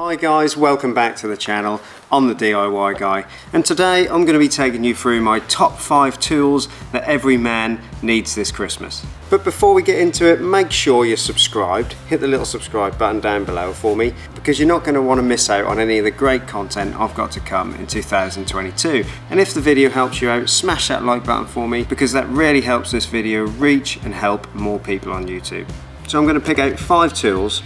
Hi guys, welcome back to the channel. I'm the DIY guy, and today I'm going to be taking you through my top 5 tools that every man needs this Christmas. But before we get into it, make sure you're subscribed. Hit the little subscribe button down below for me, because you're not going to want to miss out on any of the great content I've got to come in 2022. And if the video helps you out, smash that like button for me, because that really helps this video reach and help more people on YouTube. So I'm going to pick out 5 tools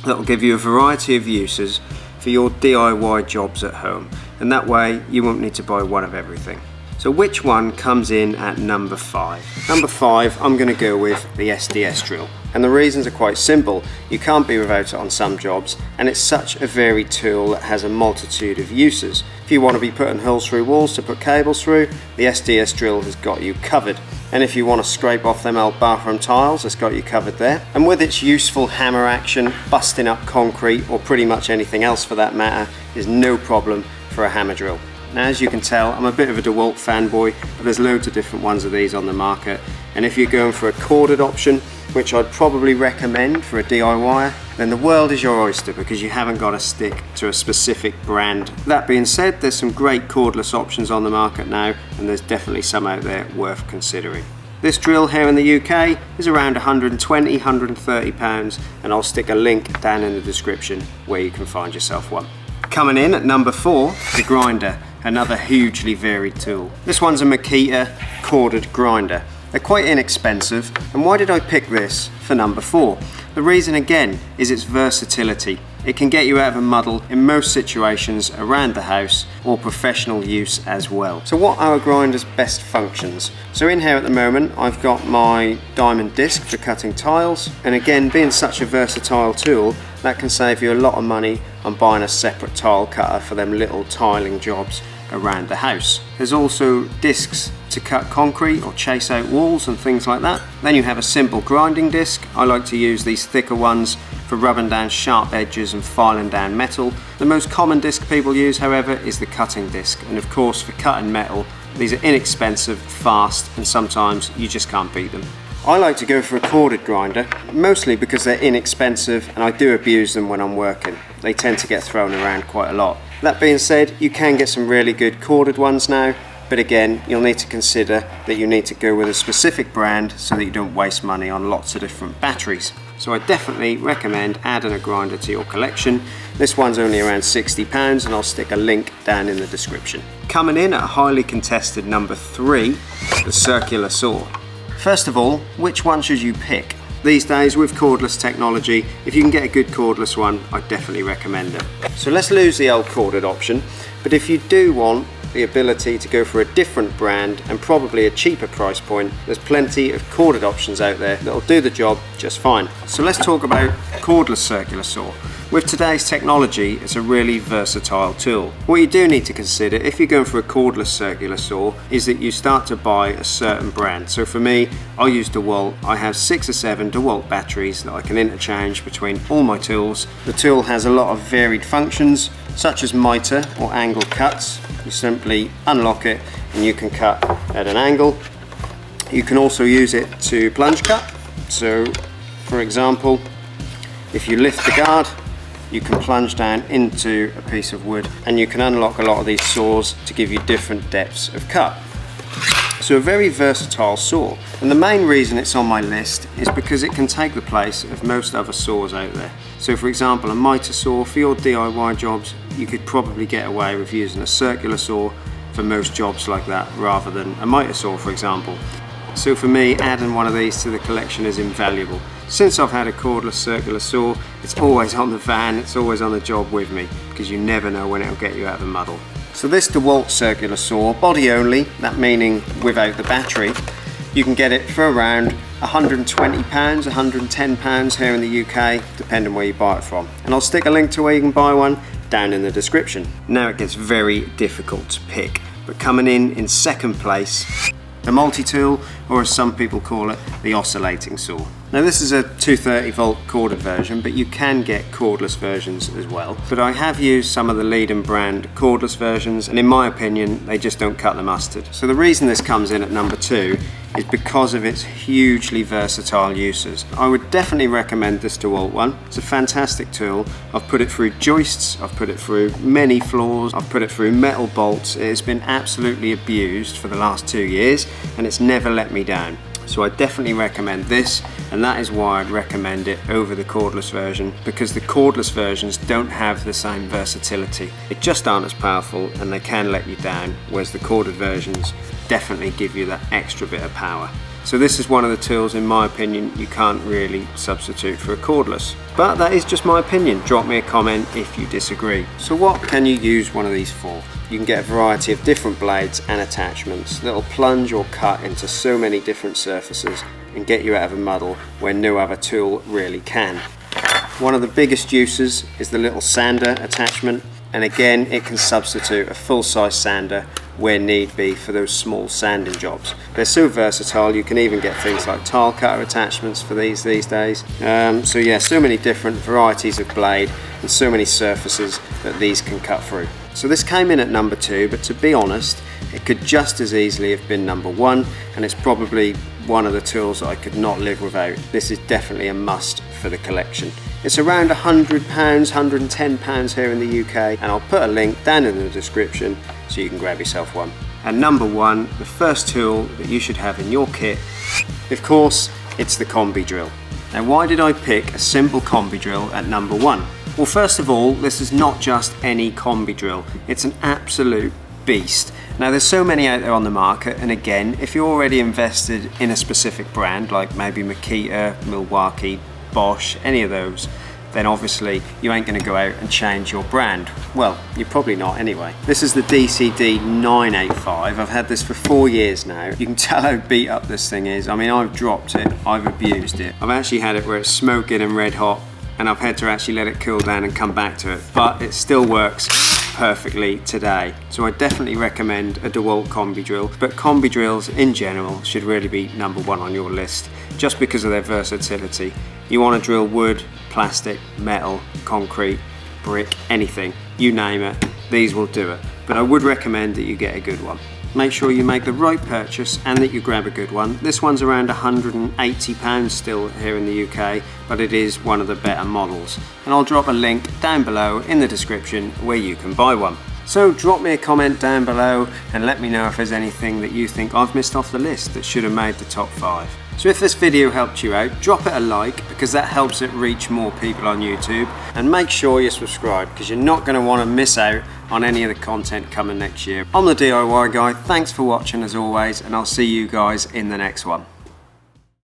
that will give you a variety of uses for your DIY jobs at home, and that way you won't need to buy one of everything. So which one comes in at number 5? Number 5, I'm going to go with the SDS Drill, and the reasons are quite simple. You can't be without it on some jobs, and it's such a varied tool that has a multitude of uses. If you want to be putting holes through walls to put cables through, the SDS Drill has got you covered. And if you want to scrape off them old bathroom tiles, it's got you covered there. And with its useful hammer action, busting up concrete, or pretty much anything else for that matter, is no problem for a hammer drill. Now, as you can tell, I'm a bit of a Dewalt fanboy, but there's loads of different ones of these on the market. And if you're going for a corded option, which I'd probably recommend for a DIYer, then the world is your oyster, because you haven't got to stick to a specific brand. That being said, there's some great cordless options on the market now, and there's definitely some out there worth considering. This drill here in the UK is around 120, 130 pounds, and I'll stick a link down in the description where you can find yourself one. Coming in at number 4, the grinder, another hugely varied tool. This one's a Makita corded grinder. They're quite inexpensive, and why did I pick this for number 4? The reason again is its versatility. It can get you out of a muddle in most situations around the house, or professional use as well. So what are a grinder's best functions? So in here at the moment I've got my diamond disc for cutting tiles, and again, being such a versatile tool, that can save you a lot of money on buying a separate tile cutter for them little tiling jobs around the house. There's also discs to cut concrete or chase out walls and things like that. Then you have a simple grinding disc. I like to use these thicker ones for rubbing down sharp edges and filing down metal. The most common disc people use, however, is the cutting disc, and of course for cutting metal, these are inexpensive, fast, and sometimes you just can't beat them. I like to go for a corded grinder, mostly because they're inexpensive and I do abuse them when I'm working. They tend to get thrown around quite a lot. That being said, you can get some really good corded ones now, but again, you'll need to consider that you need to go with a specific brand so that you don't waste money on lots of different batteries. So I definitely recommend adding a grinder to your collection. This one's only around £60, and I'll stick a link down in the description. Coming in at a highly contested number 3, the circular saw. First of all, which one should you pick? These days with cordless technology, if you can get a good cordless one, I definitely recommend them. So let's lose the old corded option, but if you do want the ability to go for a different brand and probably a cheaper price point, there's plenty of corded options out there that'll do the job just fine. So let's talk about cordless circular saw. With today's technology, it's a really versatile tool. What you do need to consider if you're going for a cordless circular saw is that you start to buy a certain brand. So for me, I use Dewalt. I have 6 or 7 Dewalt batteries that I can interchange between all my tools. The tool has a lot of varied functions, such as miter or angle cuts. You simply unlock it and you can cut at an angle. You can also use it to plunge cut. So for example, if you lift the guard, you can plunge down into a piece of wood, and you can unlock a lot of these saws to give you different depths of cut. So a very versatile saw, and the main reason it's on my list is because it can take the place of most other saws out there. So for example, a miter saw, for your DIY jobs, you could probably get away with using a circular saw for most jobs like that rather than a miter saw, for example. So for me, adding one of these to the collection is invaluable. Since I've had a cordless circular saw, it's always on the van, it's always on the job with me, because you never know when it'll get you out of the muddle. So this Dewalt circular saw, body only, that meaning without the battery, you can get it for around £120, £110 here in the UK, depending where you buy it from. And I'll stick a link to where you can buy one down in the description. Now it gets very difficult to pick, but coming in second place, the Multitool, or as some people call it, the oscillating saw. Now this is a 230 volt corded version, but you can get cordless versions as well. But I have used some of the leading brand cordless versions, and in my opinion they just don't cut the mustard. So the reason this comes in at number 2 is because of its hugely versatile uses. I would definitely recommend this Dewalt one. It's a fantastic tool. I've put it through joists, I've put it through many floors, I've put it through metal bolts. It has been absolutely abused for the last 2 years and it's never let me down. So I definitely recommend this, and that is why I'd recommend it over the cordless version, because the cordless versions don't have the same versatility. They just aren't as powerful and they can let you down, whereas the corded versions definitely give you that extra bit of power. So this is one of the tools, in my opinion, you can't really substitute for a cordless. But that is just my opinion. Drop me a comment if you disagree. So what can you use one of these for? You can get a variety of different blades and attachments that'll plunge or cut into so many different surfaces and get you out of a muddle where no other tool really can. One of the biggest uses is the little sander attachment, and again it can substitute a full-size sander where need be for those small sanding jobs. They're so versatile. You can even get things like tile cutter attachments for these days. So yeah, so many different varieties of blade and so many surfaces that these can cut through. So this came in at number 2, but to be honest, it could just as easily have been number 1, and it's probably one of the tools that I could not live without. This is definitely a must for the collection. It's around £100, £110 here in the UK, and I'll put a link down in the description so you can grab yourself one. And number 1, the first tool that you should have in your kit, of course, it's the combi drill. Now why did I pick a simple combi drill at number 1? Well, first of all, this is not just any combi drill, it's an absolute beast. Now there's so many out there on the market, and again, if you're already invested in a specific brand like maybe Makita, Milwaukee, Bosch, any of those, then obviously you ain't going to go out and change your brand. Well, you're probably not anyway. This is the DCD 985. I've had this for 4 years now. You can tell how beat up this thing is. I mean, I've dropped it, I've abused it. I've actually had it where it's smoking and red hot, and I've had to actually let it cool down and come back to it, but it still works perfectly today. So I definitely recommend a Dewalt combi drill, but combi drills in general should really be number 1 on your list just because of their versatility. You want to drill wood, plastic, metal, concrete, brick, anything, you name it, these will do it. But I would recommend that you get a good one. Make sure you make the right purchase and that you grab a good one. This one's around £180 still here in the UK, but it is one of the better models. And I'll drop a link down below in the description where you can buy one. So drop me a comment down below and let me know if there's anything that you think I've missed off the list that should have made the top 5. So if this video helped you out, drop it a like, because that helps it reach more people on YouTube, and make sure you're subscribed because you're not going to want to miss out on any of the content coming next year. I'm the DIY guy, thanks for watching as always, and I'll see you guys in the next one.